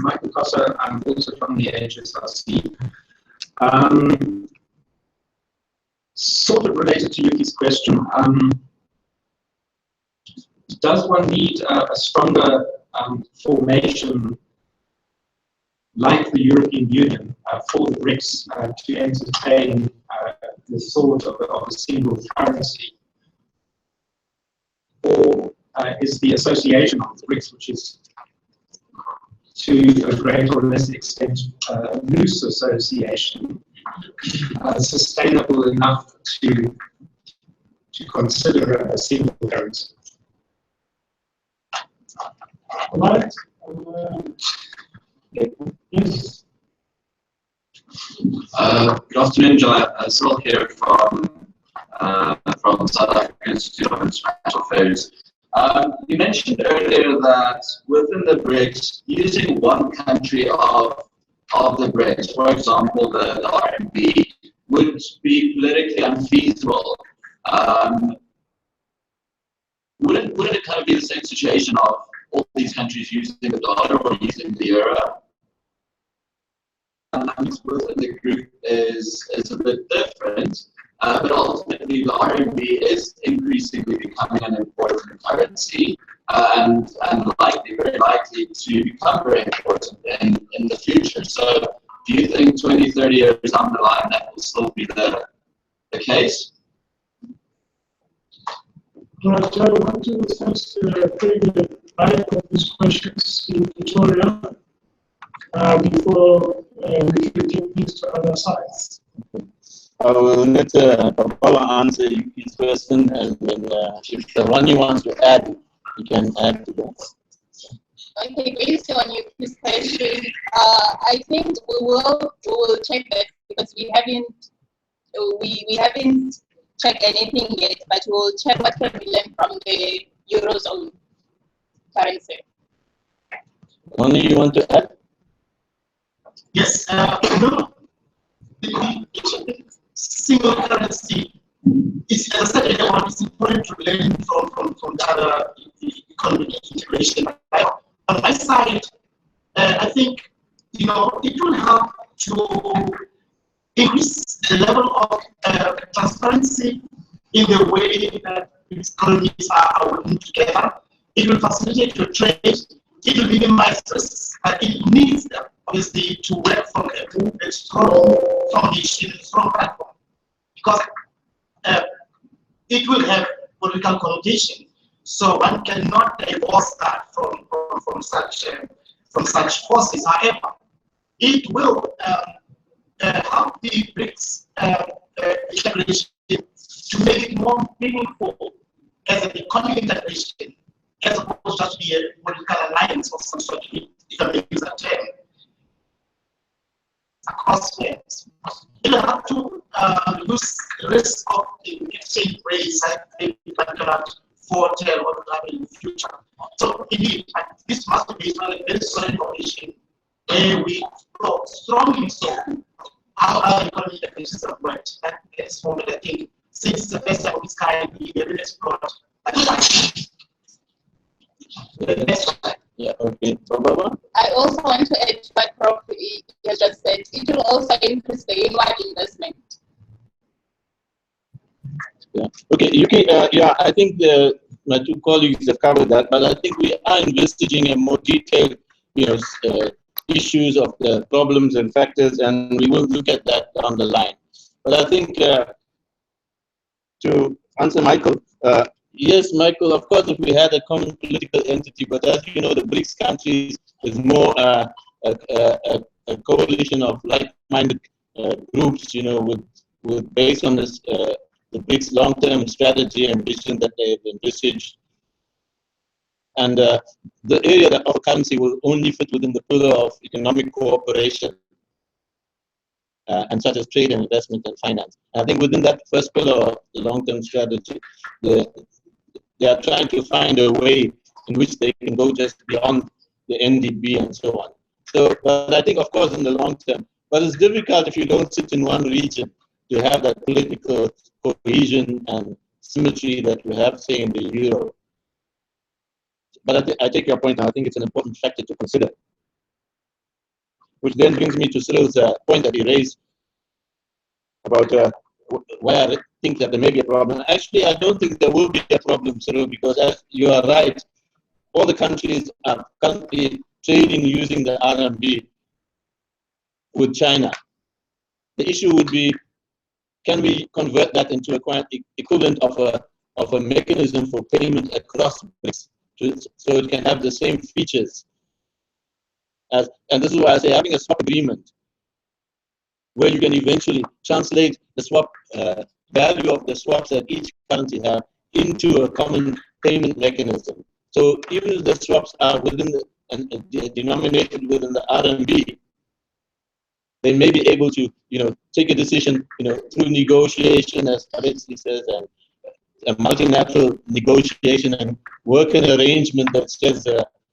[SPEAKER 11] Michael Cossa. I'm also from the HSRC. Sort of related to Yuki's question, does one need a stronger formation like the European Union for the BRICS to entertain the thought of a single currency? Or is the association of the BRICS, which is to a greater or less extent a loose association, sustainable enough to consider a single currency?
[SPEAKER 5] Right. Yes.
[SPEAKER 12] Good afternoon, Jaya. Saul here from South African Institute of International Affairs. You mentioned earlier that within the BRICS, using one country of the BRICS, for example, the RMB, would be politically unfeasible. Wouldn't it kind of be the same situation of all these countries using the dollar or using the euro? Within the group is a bit different, but ultimately the RMB is increasingly becoming an important currency, and very likely to become very important in the future. So do you think 20, 30 years down the line that will still be the case?
[SPEAKER 5] Right, I want to first take the light of these questions in Victoria before we can take this to other sides.
[SPEAKER 4] I will let Paula answer Yuki's question, and then if Ronnie wants to add, you can add to that.
[SPEAKER 7] Okay, based on Yuki's question, I think we will check that, because we haven't checked anything yet, but we'll check what can we learn from the eurozone. currency.
[SPEAKER 4] Only you want to add?
[SPEAKER 8] Yes, the single currency is, as I said earlier, it's important to learn from the other economic integration. On my side, I think it will help to increase the level of transparency in the way that these economies are working together. It will facilitate your trade. It will minimize risks. It needs them, obviously, to work from a strong foundation, a strong platform, because it will have political connotation. So one cannot divorce that from such forces. However, it will help the BRICS integration to make it more meaningful as an economic integration, as opposed to be a political alliance of some sort, if I may use that term, across borders. It will have to reduce the risk of the exchange rates that cannot foretell what will happen in the future. So indeed, this must be based on a very solid foundation where we explore strongly so how our economic integrations have worked at this moment. I think since it's the first time of its kind, we have been explored.
[SPEAKER 4] Yeah, okay. So, Baba?
[SPEAKER 7] I also want to add to what Prof. has just said. It will also increase the inward investment.
[SPEAKER 4] Yeah. Okay, UK, yeah, I think my two colleagues have covered that, but I think we are investigating a more detailed, issues of the problems and factors, and we will look at that down the line. But I think to answer Michael, yes, Michael, of course, if we had a common political entity, but as you know, the BRICS countries is more a coalition of like-minded groups, with based on this the BRICS long-term strategy and vision that they've envisaged. And the area of currency will only fit within the pillar of economic cooperation, and such as trade and investment and finance. And I think within that first pillar of the long-term strategy, they are trying to find a way in which they can go just beyond the NDB and so on. So, but I think, of course, in the long term, but it's difficult if you don't sit in one region to have that political cohesion and symmetry that we have, say, in the euro. But I take your point, and I think it's an important factor to consider. Which then brings me to Cyril's point that he raised about why I think that there may be a problem. Actually, I don't think there will be a problem, Cyril, because as you are right, all the countries are currently trading using the RMB with China. The issue would be, can we convert that into a equivalent of a mechanism for payment across BRICS, so it can have the same features as, and this is why I say having a swap agreement where you can eventually translate the swap value of the swaps that each currency have into a common payment mechanism. So even if the swaps are within denominated within the RMB, they may be able to, take a decision, through negotiation, as Alexi says, and a multilateral negotiation, and work an arrangement that says,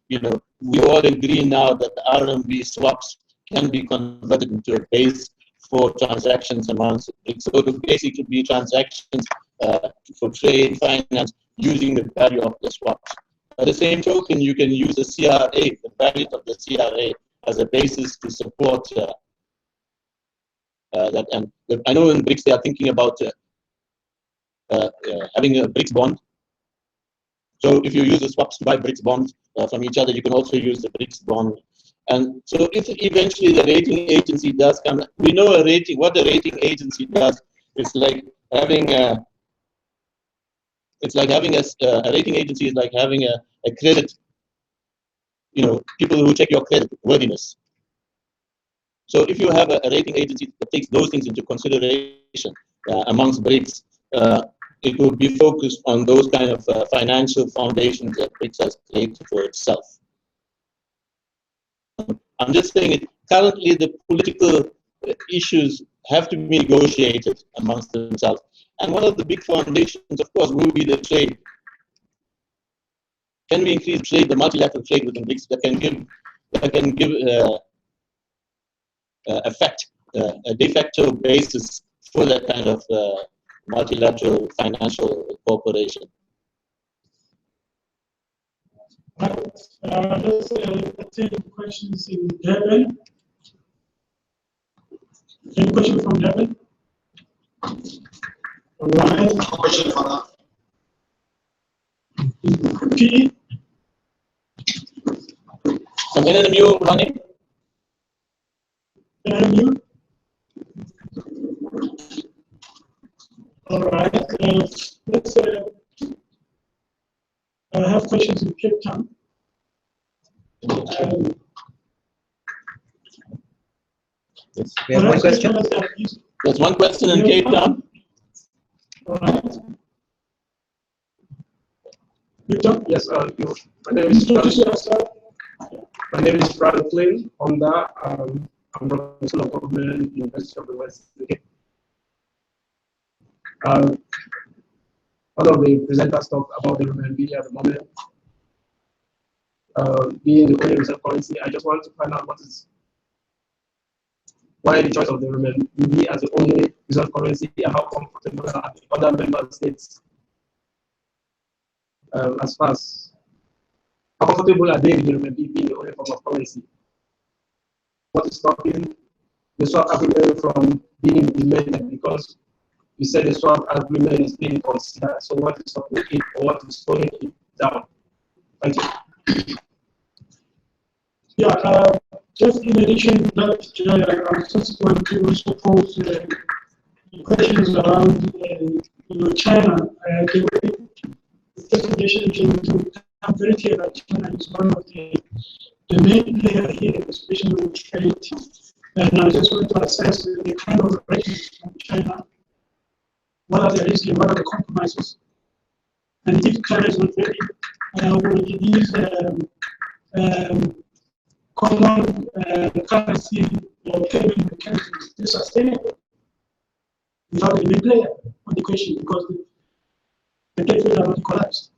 [SPEAKER 4] we all agree now that the RMB swaps can be converted into a base for transactions amongst it. So it would basically be transactions for trade, finance, using the value of the swaps. At the same token, you can use the CRA, the value of the CRA, as a basis to support that. And I know in BRICS they are thinking about having a BRICS bond. So if you use the swaps to buy BRICS bonds from each other, you can also use the BRICS bond. And so if eventually the rating agency does come, we know what the rating agency does. It's like having a rating agency is like having a credit, people who check your credit worthiness. So if you have a rating agency that takes those things into consideration amongst BRICS, it will be focused on those kind of financial foundations that BRICS has created for itself. I'm just saying currently the political issues have to be negotiated amongst themselves. And one of the big foundations, of course, will be the trade. can we increase trade, the multilateral trade within BRICS that can give effect, a de facto basis for that kind of multilateral financial cooperation?
[SPEAKER 5] Let's take questions in Durban. Any question from Durban? All right.
[SPEAKER 8] Question for that.
[SPEAKER 5] PE?
[SPEAKER 4] Some NMU running?
[SPEAKER 5] NMU? All right. Let's have questions in Cape Town.
[SPEAKER 1] Yes. We have one question.
[SPEAKER 4] There's one question in Cape Town.
[SPEAKER 5] All right.
[SPEAKER 11] Yes, my name is My name is Brad Flynn. On that, I'm from the School of Government, University of the West. One of the presenters talked about the renminbi at the moment. Being the only reserve currency, I just want to find out why the choice of the renminbi as the only reserve currency and how comfortable are the other member states as far as how comfortable are they with the renminbi being the only form of currency? What is stopping the swap agreement from being implemented? Because you said the swap agreement is being considered. So what is stopping it or what is slowing it down? Thank you.
[SPEAKER 5] Yeah, just in addition to that, I just want to also pose questions around China. The way the presentation came to, I'm very clear that China is one of the main players here, especially with trade. And I just want to assess the kind of readiness from China. What are the risks and what are the compromises? And if China is not ready, will these common currency payment mechanisms be sustainable without any player on the question, because the gateway are not collapsed.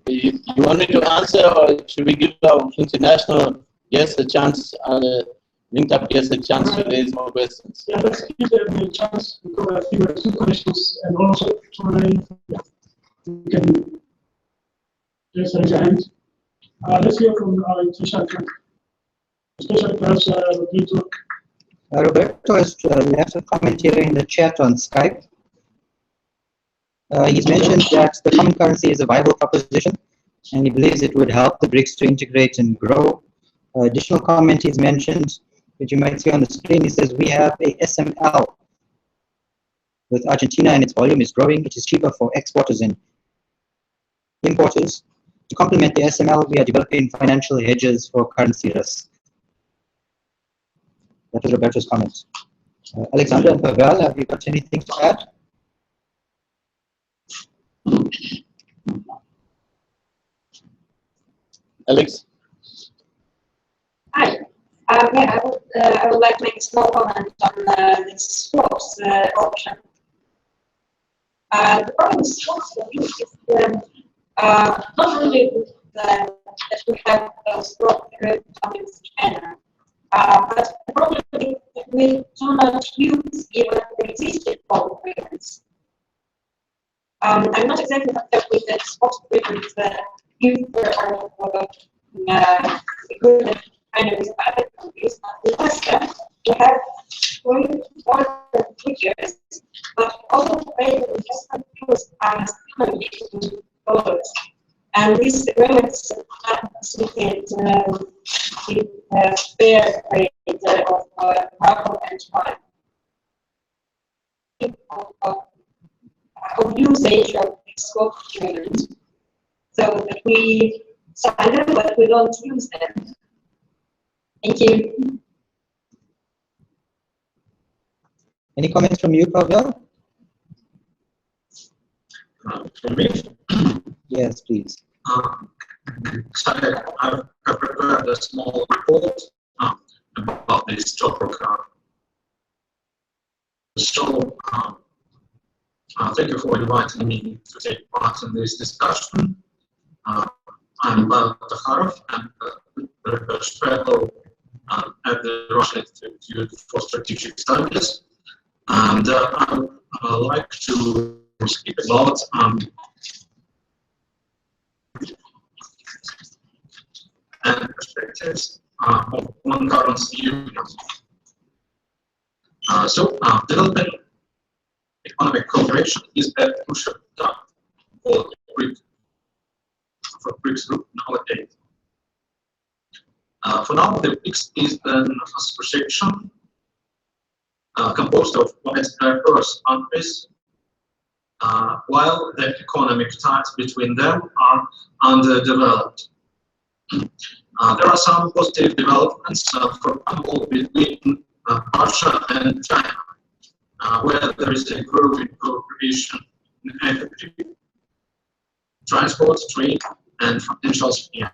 [SPEAKER 4] You want me to answer, or should we give our international guests a chance, linked up guests a chance to raise more questions?
[SPEAKER 5] Yeah, let's give them a chance to go through a few questions and also try you can just raise your hand. Let's hear from our international guest, especially perhaps Roberto.
[SPEAKER 1] Roberto has left a comment here in the chat on Skype. He's mentioned that the common currency is a viable proposition, and he believes it would help the BRICS to integrate and grow. Additional comment he's mentioned, which you might see on the screen, he says, we have a SML with Argentina and its volume is growing. It is cheaper for exporters and importers. To complement the SML, we are developing financial hedges for currency risk. That is Roberto's comment. Alexander and Pavel, have you got anything to add?
[SPEAKER 4] Alex?
[SPEAKER 2] Hi. Yeah, I would like to make a small comment on this swaps option. The problem with swaps is not really that we have swap agreement with China, but the problem is that we do not use even the existing swap agreements. I'm not exactly familiar with the swap agreements used for agreement kind of with other countries. We have more than 2 years, but all of the investment tools are still in dollars. And these agreements facilitate the fair trade of cargo and time. Of usage of scope agreements, so that we sign them, but we don't use them. Thank you.
[SPEAKER 1] Any comments from you, Pavel?
[SPEAKER 6] For me?
[SPEAKER 1] Yes, please.
[SPEAKER 6] So I've prepared a small report about this job program. So, thank you for inviting me to take part in this discussion. I'm Pavel Takharov, and research fellow at the Russian Institute for Strategic Studies. And I would like to speak about and perspectives of one currency union. Developing economic cooperation is a crucial task for BRICS group nowadays. For now, the BRICS is an association composed of 100 countries, while the economic ties between them are underdeveloped. There are some positive developments, for example, between Russia and China, where there is a growing cooperation in energy, transport, trade, and financial sphere.